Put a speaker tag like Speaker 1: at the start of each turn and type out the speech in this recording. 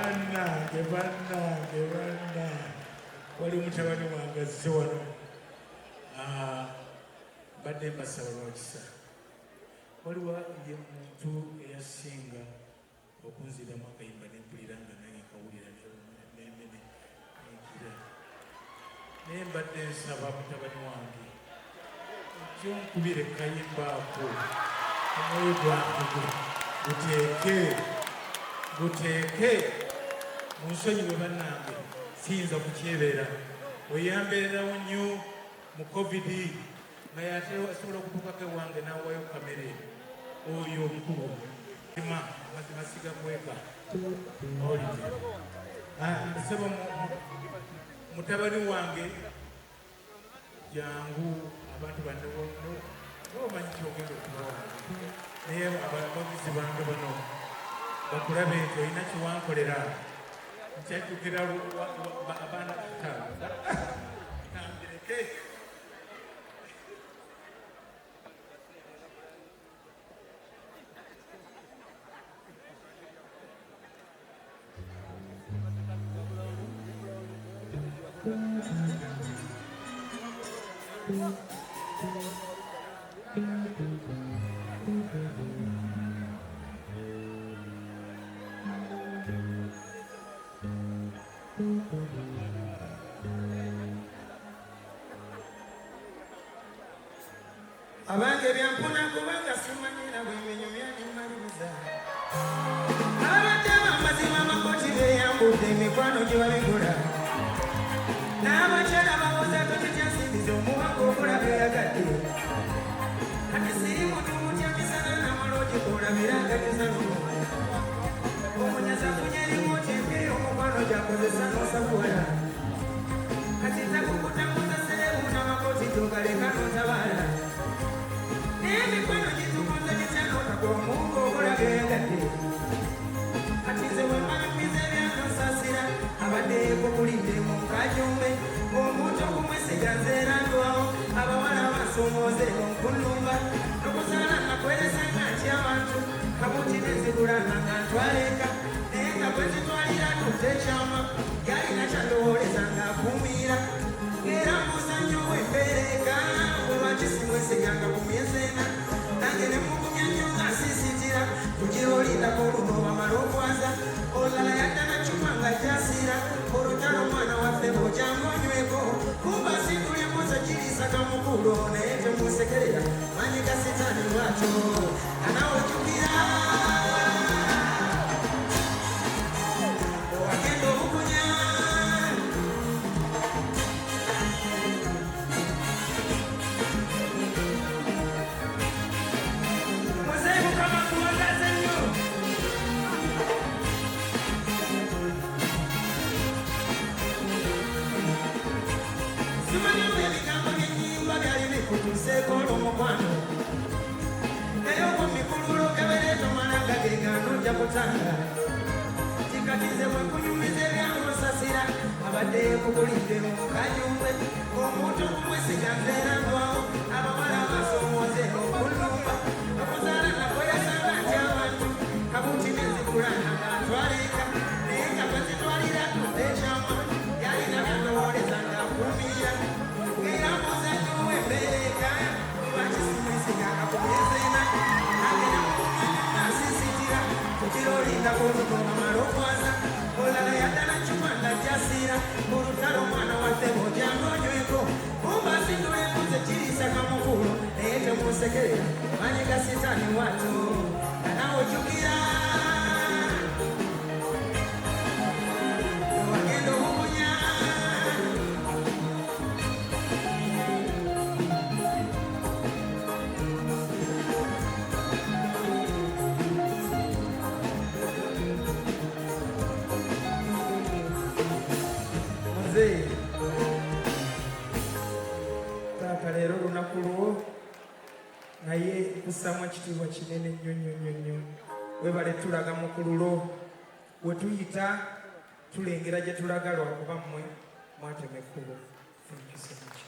Speaker 1: bannange wali mutabani wange azze wano mbadde mbasaba lwakisa waliwo ye muntu eyasinga okunziramu akayimba nempulira nga naye kawulira naye mbadde nsaba mutabani wange ojja onkubire kayimba ako omwoyo gwange guteeke munsonyiwe bannange siyinza kukyebeera oyambeererawo nnyo mu covid naye ate asobola okutuukako ewange n'awayo kamere oyo omukulu mazima sigakweka olite nsaba mutabani wange jangu abantu banne omanyi kyogenda okubawa naye abavuzi bange bano bakulabe nti olina kiwankolera nkyajjukira abaana nambireke
Speaker 2: abange byampuna kubanga simanyira bwemenyo byanimaliriza abatema amazima amakoti beyambudde emikwano gye babigula n'abakyala bawoza tokityasindiza omuwanga okulaga yagadde kati siri mutu mutya misana namalogi olabiranga kizalumu omunyaza funye rimoti empiri omukwano gyakozesa n'osakuwala kati takukutambuza serebu n'amakoti togaleka n'otabaala n'emikwano gitukuza gityanotagwa omuwanga okulaga yagadde kati nze wemanyumiza ebyanonsasira abaddeeko kulidde mu nkajumbe omuntu okumwesiga nzeera ndwawo abawala basomooze onkulumba okuzaala nakweresanga nti abantu kabuti nezigulana nga ntwaleka naye nga bwe zitwalira tutekyama yalina kyalowooleza ng'akuumira era muzannyo wembeereka bwe bakisimwesiganga ku myezi ena nange ne mugumya nnyo ng'asiisitira tukirolindako oluno bamala okwaza olala yaddana cuma nga gyasiira olutalo omwana waffe bw'okyanga onyweko kumba situlye mpoza kirisaka mukulu naye temusekerera manyi ga sitaani lwatyo anawe ojjukira owagenda obukunya muzeeyi mukama kuwagaze nnyo simanyimu ebigambo by'ennyimba byali bikutuuseeko olw'omukwano naye okumikululo gebere tomalanga gegano ojja kutanga kikatize bwe kunyumiza ebyangosasira abadde kukulidde mu kanyumbe omuntu okumwesiga nzeera ndwawo abawala basomooze okulumba okuzaala nakweyasanga nti abantu kabuti nezigulana nga ntwaleka naye nga bwe zitwalira tutekyama yalina byalowooleza ng'akuumira era muzannyo wembeereka bakisimuisiganga ku myezi ena nange namuasiisitira tukirolindako oluno bamala okwaza olala yaddala cuma nga gyasiira olutalo omwana waffe bw'otyanga onyweko kumba asitula embuzi kirisaka mukulu naye temusekerera manyi ga sitaani wato nga nawe ojjukira wagenda obukunya muzeeyi taata leero olunaku lwo naye kussamu ekitiibwa kinene nnyo nnyo nnyo nnyo webale tulaga mukululo we tuyita tulengera gye tulaga lwakuba mmwe mwatema ekkubo. Thank you so much.